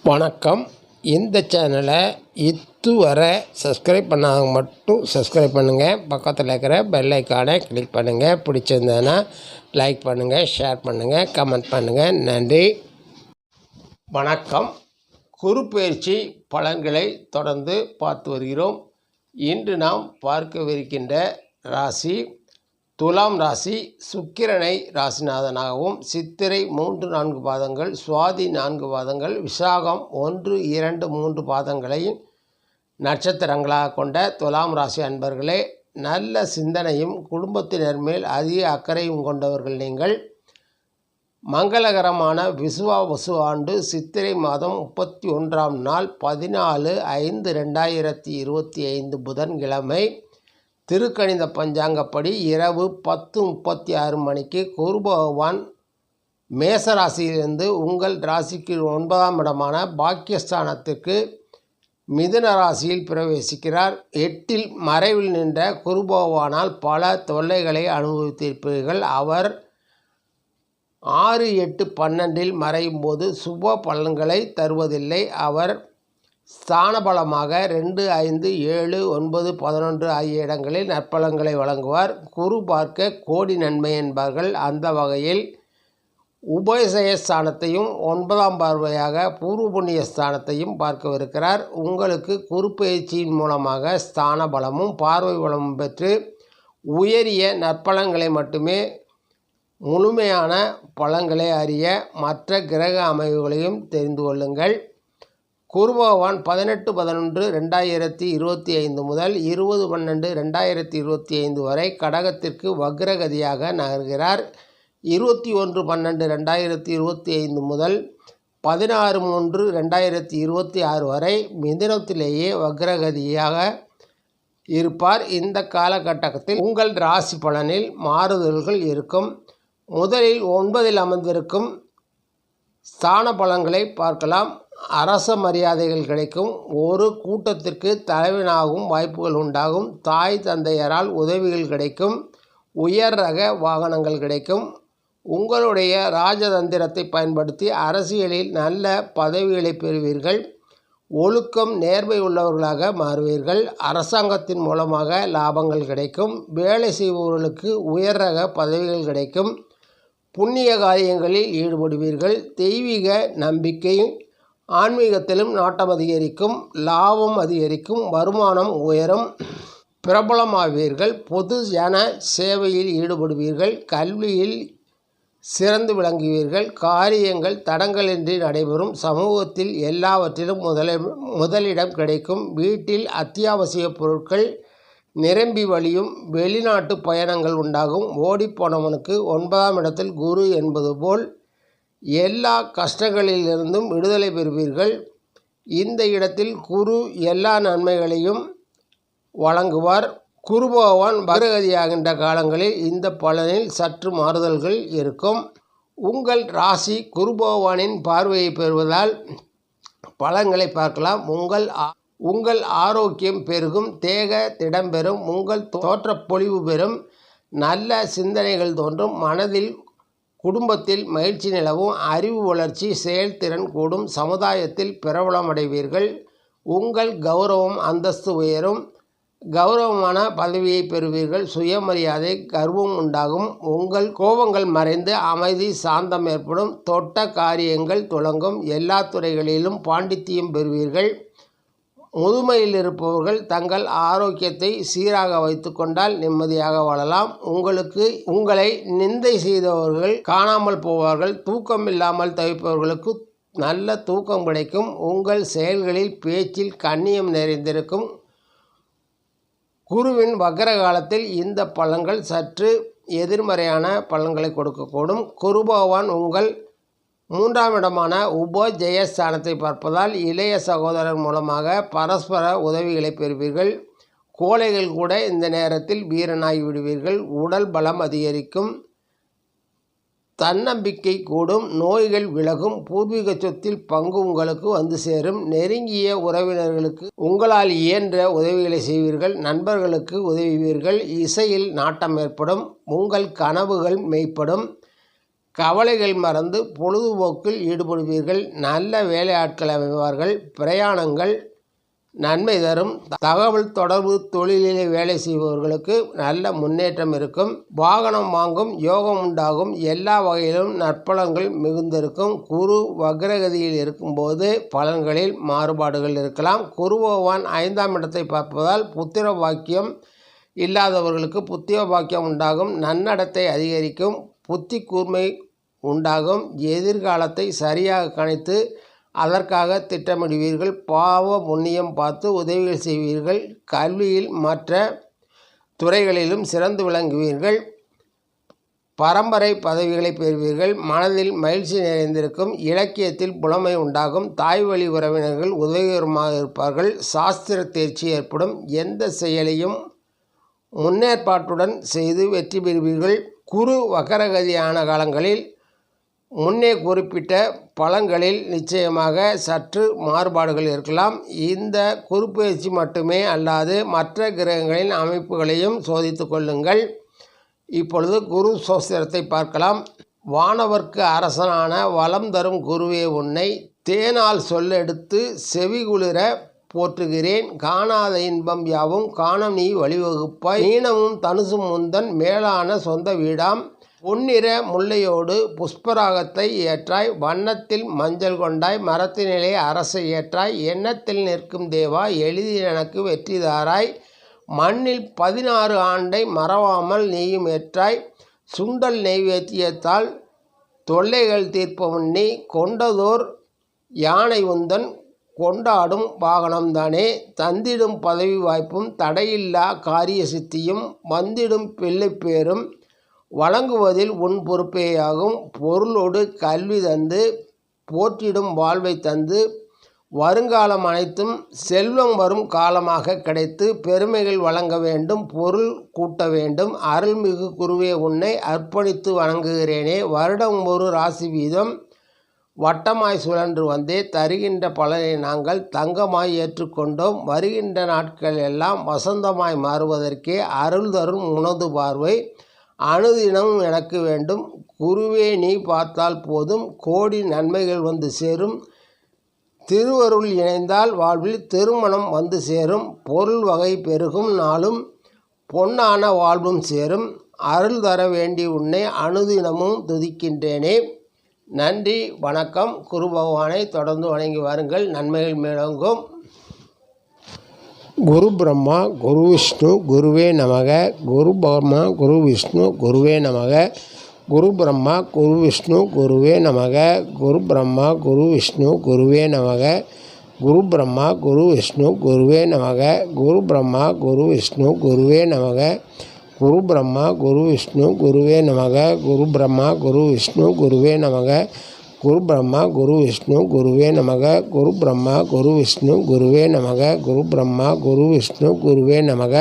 வணக்கம். இந்த சேனலை இதுவரை சப்ஸ்கிரைப் பண்ணாதவங்க மட்டும் சப்ஸ்கிரைப் பண்ணுங்கள். பக்கத்தில் இருக்கிற பெல் ஐக்கானை கிளிக் பண்ணுங்கள். பிடிச்சிருந்ததுன்னா லைக் பண்ணுங்கள், ஷேர் பண்ணுங்கள், கமெண்ட் பண்ணுங்கள். நன்றி. வணக்கம். குரு பெயர்ச்சி பலன்களை தொடர்ந்து பார்த்து வருகிறோம். இன்று நாம் பார்க்கவிருக்கின்ற ராசி துலாம் ராசி. சுக்கிரனை ராசிநாதனாகவும், சித்திரை 3-4 பாதங்கள், சுவாதி 4 பாதங்கள், விசாகம் 1, 2, 3 பாதங்களை நட்சத்திரங்களாக கொண்ட துலாம் ராசி அன்பர்களே, நல்ல சிந்தனையும் குடும்பத்தினர் மேல் அதிக அக்கறையும் கொண்டவர்கள் நீங்கள். மங்களகரமான விசுவாவசு ஆண்டு சித்திரை மாதம் 31ஆம் நாள் 14/5/2025 புதன்கிழமை திருக்கணித பஞ்சாங்கப்படி இரவு 10:36 மணிக்கு குரு பகவான் மேசராசியிலிருந்து உங்கள் ராசிக்கு 9ஆம் இடமான பாக்கியஸ்தானத்திற்கு மிதுன ராசியில் பிரவேசிக்கிறார். 8இல் மறைவில் நின்ற குரு பகவானால் பல தொல்லைகளை அனுபவித்திருப்பீர்கள். அவர் 6, 8, 12இல் மறையும் போது சுப பலன்களை தருவதில்லை. அவர் ஸ்தானபலமாக 2, 5, 7, 9, 11 ஆகிய இடங்களில் நற்பலன்களை வழங்குவார். குரு பார்க்க கோடி நன்மை என்பார்கள். அந்த வகையில் உபயசயஸ்தானத்தையும் 9ஆம் பார்வையாக பூர்வ புண்ணிய ஸ்தானத்தையும் பார்க்கவிருக்கிறார். உங்களுக்கு குரு பயிற்சியின் மூலமாக ஸ்தான பலமும் பார்வை பலமும் பெற்று உயரிய நற்பலன்களை மட்டுமே முழுமையான பலன்களை அறிய மற்ற கிரக அமைவுகளையும் தெரிந்து கொள்ளுங்கள். குரு பகவான் 18-11-2025 முதல் 20-12-2025 வரை கடகத்திற்கு வக்ரகதியாக நகர்கிறார். 21-12-2025 முதல் 16-3-2026 வரை மிதுனத்திலேயே வக்ரகதியாக இருப்பார். இந்த காலகட்டத்தில் உங்கள் ராசி பலனில் மாறுதல்கள் இருக்கும். முதலில் 9இல் அமர்ந்திருக்கும் ஸ்தான பலன்களை பார்க்கலாம். அரச மரியாதைகள் கிடைக்கும். ஒரு கூட்டத்திற்கு தலைவனாகவும் வாய்ப்புகள் உண்டாகும். தாய் தந்தையரால் உதவிகள் கிடைக்கும். உயர் ரக வாகனங்கள் கிடைக்கும். உங்களுடைய ராஜதந்திரத்தை பயன்படுத்தி அரசியலில் நல்ல பதவிகளை பெறுவீர்கள். ஒழுக்கம் நேர்மை உள்ளவர்களாக மாறுவீர்கள். அரசாங்கத்தின் மூலமாக லாபங்கள் கிடைக்கும். வேலை செய்பவர்களுக்கு உயர் ரக பதவிகள் கிடைக்கும். புண்ணிய காரியங்களில் ஈடுபடுவீர்கள். தெய்வீக நம்பிக்கை ஆன்மீகத்திலும் நாட்டம் அதிகரிக்கும். லாபம் அதிகரிக்கும். வருமானம் உயரும். பிரபலமாவீர்கள். பொது ஜன சேவையில் ஈடுபடுவீர்கள். கல்வியில் சிறந்து விளங்குவீர்கள். காரியங்கள் தடங்களின்றி நடைபெறும். சமூகத்தில் எல்லாவற்றிலும் முதலிடம் கிடைக்கும். வீட்டில் அத்தியாவசிய பொருட்கள் நிரம்பி வழியும். வெளிநாட்டு பயணங்கள் உண்டாகும். ஓடிப்போனவனுக்கு 9ஆம் இடத்தில் குரு என்பது போல் எல்லா கஷ்டங்களிலிருந்தும் விடுதலை பெறுவீர்கள். இந்த இடத்தில் குரு எல்லா நன்மைகளையும் வழங்குவார். குரு பகவான் வக்ரகதியாகின்ற காலங்களில் இந்த பலனில் சற்று மாறுதல்கள் இருக்கும். உங்கள் ராசி குரு பகவானின் பார்வையை பெறுவதால் பலன்களை பார்க்கலாம். உங்கள் ஆரோக்கியம் பெருகும். தேக திடம் பெறும். உங்கள் தோற்றப்பொழிவு பெறும். நல்ல சிந்தனைகள் தோன்றும். மனதில் குடும்பத்தில் மகிழ்ச்சி நிலவும். அறிவு வளர்ச்சி, செயல்திறன் கூடும். சமுதாயத்தில் பிரபலமடைவீர்கள். உங்கள் கௌரவம் அந்தஸ்து உயரும். கௌரவமான பதவியை பெறுவீர்கள். சுயமரியாதை கர்வம் உண்டாகும். உங்கள் கோபங்கள் மறைந்து அமைதி சாந்தம் ஏற்படும். தொட்ட காரியங்கள் துலங்கும். எல்லா துறைகளிலும் பாண்டித்தியம் பெறுவீர்கள். முதுமையில் இருப்பவர்கள் தங்கள் ஆரோக்கியத்தை சீராக வைத்து கொண்டால் நிம்மதியாக வாழலாம். உங்களை நிந்தை செய்தவர்கள் காணாமல் போவார்கள். தூக்கம் இல்லாமல் தவிப்பவர்களுக்கு நல்ல தூக்கம் கிடைக்கும். உங்கள் செயல்களில் பேச்சில் கண்ணியம் நிறைந்திருக்கும். குருவின் வக்ர காலத்தில் இந்த பலன்கள் சற்று எதிர்மறையான பலன்களை கொடுக்கக்கூடும். குரு பகவான் உங்கள் 3ஆம் இடமான உபஜயஸ்தானத்தை பார்ப்பதால் இளைய சகோதரர் மூலமாக பரஸ்பர உதவிகளை பெறுவீர்கள். கோழைகள் கூட இந்த நேரத்தில் வீரனாகி விடுவீர்கள். உடல் பலம் அதிகரிக்கும். தன்னம்பிக்கை கூடும். நோய்கள் விலகும். பூர்வீக சொத்தில் பங்கு உங்களுக்கு வந்து சேரும். நெருங்கிய உறவினர்களுக்கு உங்களால் இயன்ற உதவிகளை செய்வீர்கள். நண்பர்களுக்கு உதவுவீர்கள். இசையில் நாட்டம் ஏற்படும். உங்கள் கனவுகள் மெய்ப்படும். கவலைகள் மறந்து பொழுதுபோக்கில் ஈடுபடுவீர்கள். நல்ல வேலையாட்கள் அமைவார்கள். பிரயாணங்கள் நன்மை தரும். தகவல் தொடர்பு தொழிலிலே வேலை செய்பவர்களுக்கு நல்ல முன்னேற்றம் இருக்கும். வாகனம் வாங்கும் யோகம் உண்டாகும். எல்லா வகையிலும் நற்பலன்கள் மிகுந்திருக்கும். குரு வக்ரகதியில் இருக்கும்போது பலன்களில் மாறுபாடுகள் இருக்கலாம். குரு பகவான் 5ஆம் இடத்தை பார்ப்பதால் புத்திர பாக்கியம் இல்லாதவர்களுக்கு புத்திர பாக்கியம் உண்டாகும். நன்னடத்தை அதிகரிக்கும். புத்தி கூர்மை உண்டாகும். எதிர்காலத்தை சரியாக கணித்து அதற்காக திட்டமிடுவீர்கள். பாவ புண்ணியம் பார்த்து உதவிகள் செய்வீர்கள். கல்வியில் மற்ற துறைகளிலும் சிறந்து விளங்குவீர்கள். பரம்பரை பதவிகளை பெறுவீர்கள். மனதில் மகிழ்ச்சி நிறைந்திருக்கும். இலக்கியத்தில் புலமை உண்டாகும். தாய் வழி உறவினர்கள் உதவிகரமாக இருப்பார்கள். சாஸ்திர தேர்ச்சி ஏற்படும். எந்த செயலையும் முன்னேற்பாட்டுடன் செய்து வெற்றி பெறுவீர்கள். குரு வக்கரகதியான காலங்களில் முன்னே குறிப்பிட்ட பலன்களில் நிச்சயமாக சற்று மாறுபாடுகள் இருக்கலாம். இந்த குருப்பெயர்ச்சி மட்டுமே அல்லாது மற்ற கிரகங்களின் அமைப்புகளையும் சோதித்து கொள்ளுங்கள். இப்பொழுது குரு சோஸ்திரத்தை பார்க்கலாம். வானவர்க்கு அரசனான வளம் தரும் குருவே, உன்னை தேனால் சொல்லெடுத்து செவிகுளிர போற்றுகிறேன். காணாத இன்பம் யாவும் காணம் நீ வழிவகுப்பாய். மீனமும் தனுசும் முந்தன் மேலான சொந்த வீடாம். பொன்னிற முல்லையோடு புஷ்பராகத்தை ஏற்றாய். வண்ணத்தில் மஞ்சள் கொண்டாய். மரத்தினிலே அரசை ஏற்றாய். எண்ணத்தில் நிற்கும் தேவா, எளிதில் எனக்கு வெற்றி தாராய். மண்ணில் 16 ஆண்டை மறவாமல் நீயும் ஏற்றாய். சுண்டல் நெய்வேத்தியத்தால் தொல்லைகள் தீர்ப்பவன் நீ. கொண்டதோர் யானை உந்தன் கொண்டாடும் வாகனம்தானே. தந்திடும் பதவி வாய்ப்பும் தடையில்லா காரிய சித்தியும் வந்திடும் பிள்ளைப்பேரும் வழங்குவதில் உன் பொறுப்பேயாகும். பொருளோடு கல்வி தந்து போற்றிடும் வாழ்வை தந்து வருங்காலம் அனைத்தும் செல்வம் வரும் காலமாக கிடைத்து பெருமைகள் வழங்க வேண்டும். பொருள் கூட்ட வேண்டும். அருள்மிகு குருவே, உன்னை அர்ப்பணித்து வணங்குகிறேனே. வருடம் ஒரு ராசி வீதம் வட்டமாய் சுழன்று வந்தே தருகின்ற பலனை நாங்கள் தங்கமாய் ஏற்றுக்கொண்டோம். வருகின்ற நாட்கள் எல்லாம் வசந்தமாய் மாறுவதற்கே அருள் தரும் உனது பார்வை அனுதினமும் எனக்கு வேண்டும். குருவே, நீ பார்த்தால் போதும் கோடி நன்மைகள் வந்து சேரும். திருவருள் இணைந்தால் வாழ்வில் திருமணம் வந்து சேரும். பொருள் வகை பெருகும் நாளும் பொன்னான வாழ்வும் சேரும். அருள் தர வேண்டி உன்னை அனுதினமும் துதிக்கின்றேனே. நன்றி, வணக்கம். குரு பகவானை தொடர்ந்து வணங்கி வாருங்கள். நன்மைகள் மேலோங்கும். குரு பிரம்மா குரு விஷ்ணு குருவே நமக. குரு பிரம்மா குரு விஷ்ணு குருவே நமக. குரு பிரம்மா குரு விஷ்ணு குருவே நமக. குரு பிரம்மா குரு விஷ்ணு குருவே நமக. குரு பிரம்மா குரு விஷ்ணு குருவே நமக. குரு பிரம்மா குரு விஷ்ணு குருவே நமக. குரு பிரம்மா குரு விஷ்ணு குருவே நமக. குரு பிரம்மா குரு விஷ்ணு குருவே நமக. குரு பிரம்மா குரு விஷ்ணு குருவே நமக. குரு பிரம்மா குரு விஷ்ணு குருவே நமக. குரு பிரம்மா குரு விஷ்ணு குருவே நமக.